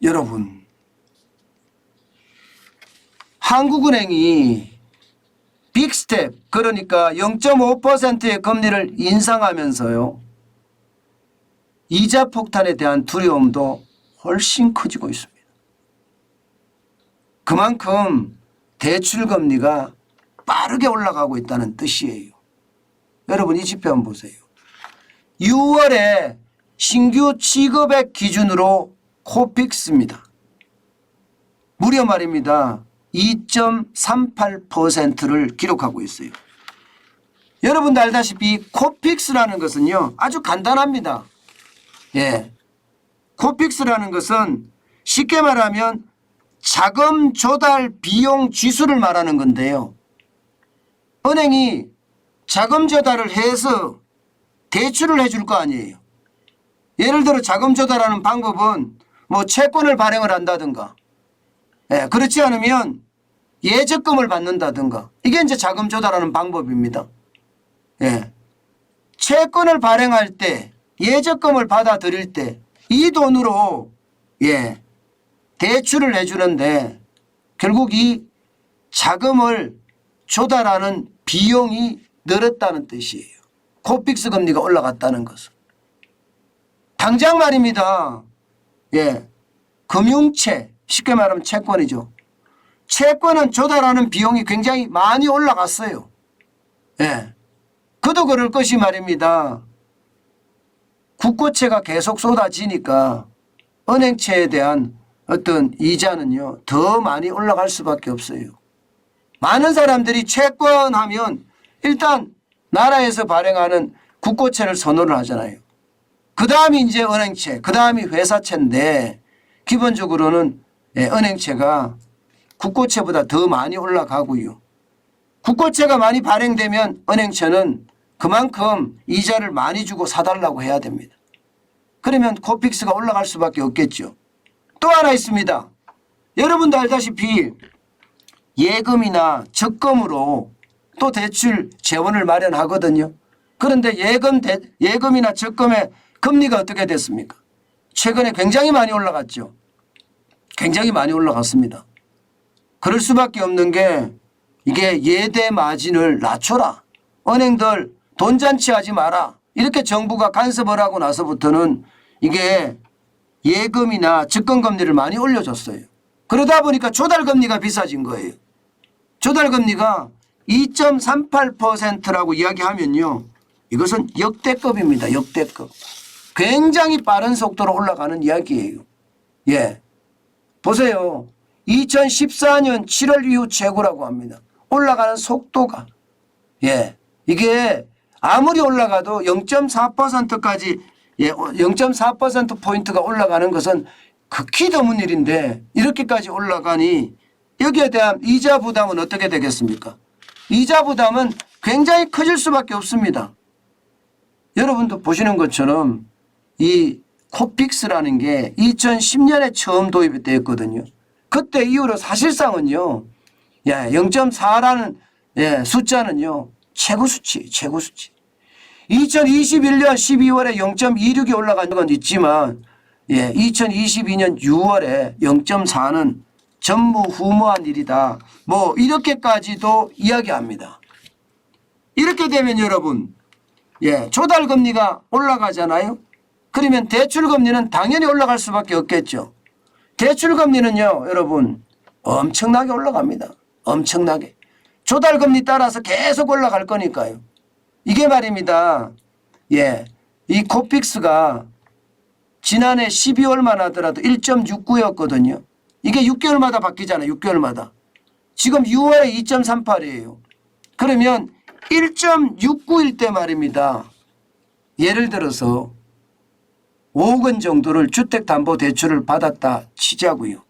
여러분, 한국은행이 빅스텝, 그러니까 0.5%의 금리를 인상하면서요, 이자 폭탄에 대한 두려움도 훨씬 커지고 있습니다. 그만큼 대출금리가 빠르게 올라가고 있다는 뜻이에요. 여러분, 이 지표 한번 보세요. 6월에 신규 취급액 기준으로 코픽스입니다. 무려 말입니다. 2.38%를 기록하고 있어요. 여러분도 알다시피 코픽스라는 것은요, 아주 간단합니다. 예. 코픽스라는 것은 쉽게 말하면 자금 조달 비용 지수를 말하는 건데요. 은행이 자금 조달을 해서 대출을 해줄 거 아니에요. 예를 들어 자금 조달하는 방법은 뭐 채권을 발행을 한다든가, 예, 그렇지 않으면 예적금을 받는다든가, 이게 이제 자금 조달하는 방법입니다. 예. 채권을 발행할 때, 예적금을 받아들일 때 이 돈으로 예, 대출을 해주는데 결국 이 자금을 조달하는 비용이 늘었다는 뜻이에요. 코픽스 금리가 올라갔다는 것은. 당장 말입니다. 예, 금융채, 쉽게 말하면 채권이죠. 채권은 조달하는 비용이 굉장히 많이 올라갔어요. 예, 그도 그럴 것이 말입니다. 국고채가 계속 쏟아지니까 은행채에 대한 어떤 이자는요, 더 많이 올라갈 수밖에 없어요. 많은 사람들이 채권하면 일단 나라에서 발행하는 국고채를 선호를 하잖아요. 그 다음이 이제 은행채, 그 다음이 회사채인데 기본적으로는 은행채가 국고채보다 더 많이 올라가고요. 국고채가 많이 발행되면 은행채는 그만큼 이자를 많이 주고 사달라고 해야 됩니다. 그러면 코픽스가 올라갈 수밖에 없겠죠. 또 하나 있습니다. 여러분도 알다시피 예금이나 적금으로 또 대출 재원을 마련하거든요. 그런데 예금이나 적금의 금리가 어떻게 됐습니까? 최근에 굉장히 많이 올라갔죠. 굉장히 많이 올라갔습니다. 그럴 수밖에 없는 게 이게 예대 마진을 낮춰라, 은행들 돈잔치하지 마라, 이렇게 정부가 간섭을 하고 나서부터는 이게 예금이나 적금금리를 많이 올려줬어요. 그러다 보니까 조달금리가 비싸진 거예요. 조달금리가 2.38%라고 이야기하면요, 이것은 역대급입니다. 역대급. 굉장히 빠른 속도로 올라가는 이야기예요. 예, 보세요. 2014년 7월 이후 최고라고 합니다. 올라가는 속도가. 예, 이게 아무리 올라가도 0.4%까지 0.4%포인트가 올라가는 것은 극히 드문 일인데 이렇게까지 올라가니 여기에 대한 이자 부담은 어떻게 되겠습니까? 이자 부담은 굉장히 커질 수밖에 없습니다. 여러분도 보시는 것처럼 이 코픽스라는 게 2010년에 처음 도입이 되었거든요. 그때 이후로 사실상은요, 0.4라는 숫자는요, 최고 수치. 2021년 12월에 0.26이 올라간 적은 있지만 2022년 6월에 0.4는 전무후무한 일이다, 뭐 이렇게까지도 이야기합니다. 이렇게 되면 여러분, 조달금리가 올라가잖아요. 그러면 대출금리는 당연히 올라갈 수밖에 없겠죠. 대출금리는요, 여러분, 엄청나게 올라갑니다. 엄청나게. 조달금리 따라서 계속 올라갈 거니까요. 이게 말입니다. 이 코픽스가 지난해 12월만 하더라도 1.69였거든요. 이게 6개월마다 바뀌잖아요. 6개월마다. 지금 6월에 2.38이에요. 그러면 1.69일 때 말입니다. 예를 들어서 5억 원 정도를 주택담보대출을 받았다 치자고요.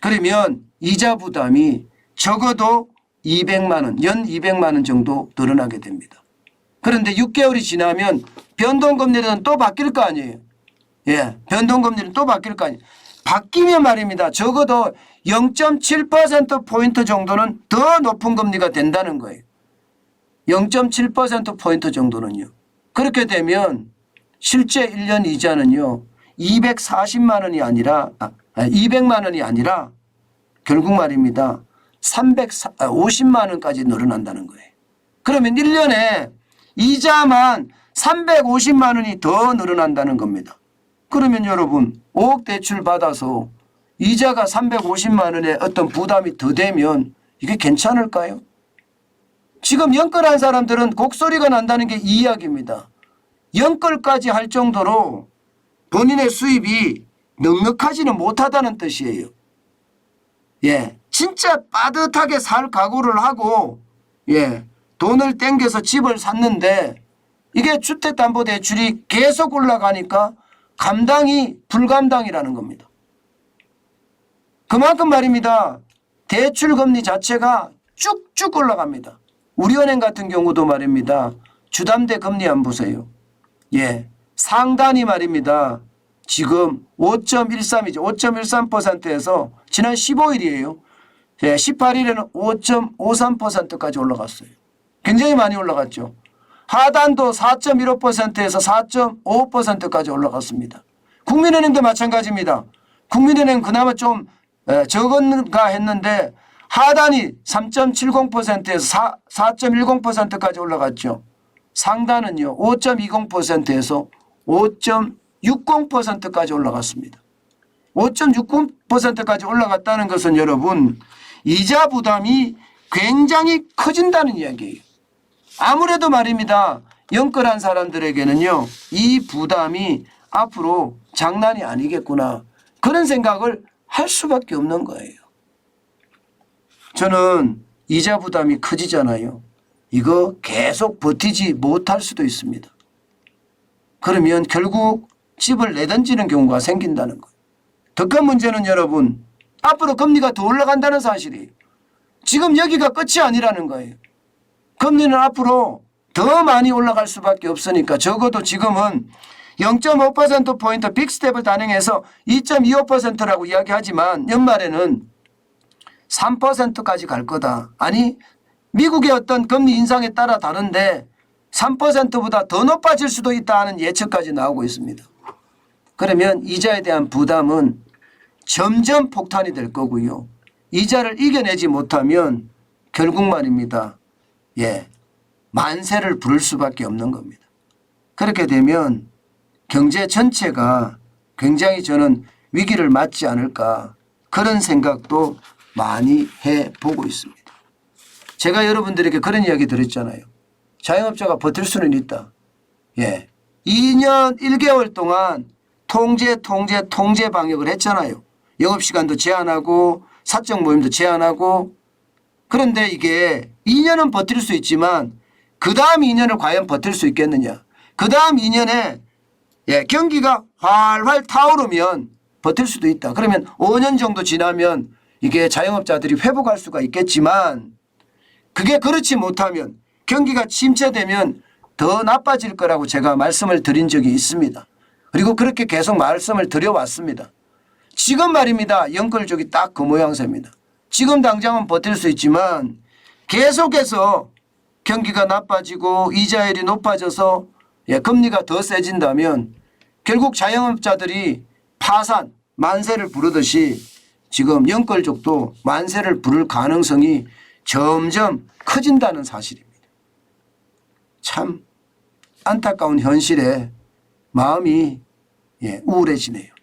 그러면 이자 부담이 적어도 200만 원, 연 200만 원 정도 늘어나게 됩니다. 그런데 6개월이 지나면 변동금리는 또 바뀔 거 아니에요. 변동금리는 또 바뀔 거 아니에요. 바뀌면 말입니다. 적어도 0.7%포인트 정도는 더 높은 금리가 된다는 거예요. 0.7%포인트 정도는요. 그렇게 되면 실제 1년 이자는요, 240만 원이 아니라 200만 원이 아니라 결국 말입니다. 350만 원까지 늘어난다는 거예요. 그러면 1년에 이자만 350만 원이 더 늘어난다는 겁니다. 그러면 여러분 5억 대출 받아서 이자가 350만 원의 어떤 부담이 더 되면 이게 괜찮을까요? 지금 연끌한 사람들은 곡소리가 난다는 게 이 이야기입니다. 연끌까지 할 정도로 본인의 수입이 넉넉하지는 못하다는 뜻이에요. 예, 진짜 빠듯하게 살 각오를 하고 돈을 땡겨서 집을 샀는데 이게 주택담보대출이 계속 올라가니까 감당이 불감당이라는 겁니다. 그만큼 말입니다. 대출금리 자체가 쭉쭉 올라갑니다. 우리은행 같은 경우도 말입니다. 주담대 금리 안 보세요. 상단이 말입니다. 지금 5.13이죠. 5.13%에서 지난 15일이에요. 18일에는 5.53%까지 올라갔어요. 굉장히 많이 올라갔죠. 하단도 4.15%에서 4.5%까지 올라갔습니다. 국민은행도 마찬가지입니다. 국민은행 그나마 좀 적은가 했는데 하단이 3.70%에서 4.10%까지 올라갔죠. 상단은요 5.20%에서 5.60%까지 올라갔습니다. 5.60%까지 올라갔다는 것은 여러분 이자 부담이 굉장히 커진다는 이야기예요. 아무래도 말입니다. 연끌한 사람들에게는요 이 부담이 앞으로 장난이 아니겠구나 그런 생각을 할 수밖에 없는 거예요. 저는 이자 부담이 커지잖아요. 이거 계속 버티지 못할 수도 있습니다. 그러면 결국 집을 내던지는 경우가 생긴다는 거예요. 더 큰 문제는 여러분 앞으로 금리가 더 올라간다는 사실이에요. 지금 여기가 끝이 아니라는 거예요. 금리는 앞으로 더 많이 올라갈 수밖에 없으니까 적어도 지금은 0.5%포인트 빅스텝을 단행해서 2.25%라고 이야기하지만 연말에는 3%까지 갈 거다. 아니 미국의 어떤 금리 인상에 따라 다른데 3%보다 더 높아질 수도 있다는 예측까지 나오고 있습니다. 그러면 이자에 대한 부담은 점점 폭탄이 될 거고요. 이자를 이겨내지 못하면 결국 말입니다. 만세를 부를 수밖에 없는 겁니다. 그렇게 되면 경제 전체가 굉장히 저는 위기를 맞지 않을까 그런 생각도 많이 해보고 있습니다. 제가 여러분들에게 그런 이야기 드렸잖아요. 자영업자가 버틸 수는 있다. 2년 1개월 동안 통제 방역을 했잖아요. 영업시간도 제한하고 사적 모임도 제한하고 그런데 이게 2년은 버틸 수 있지만 그 다음 2년을 과연 버틸 수 있겠느냐. 그 다음 2년에 경기가 활활 타오르면 버틸 수도 있다. 그러면 5년 정도 지나면 이게 자영업자들이 회복할 수가 있겠지만 그게 그렇지 못하면 경기가 침체되면 더 나빠질 거라고 제가 말씀을 드린 적이 있습니다. 그리고 그렇게 계속 말씀을 드려왔습니다. 지금 말입니다. 연끌족이 딱 그 모양새입니다. 지금 당장은 버틸 수 있지만 계속해서 경기가 나빠지고 이자율이 높아져서 금리가 더 세진다면 결국 자영업자들이 파산, 만세를 부르듯이 지금 연끌족도 만세를 부를 가능성이 점점 커진다는 사실입니다. 참 안타까운 현실에 마음이 우울해지네요.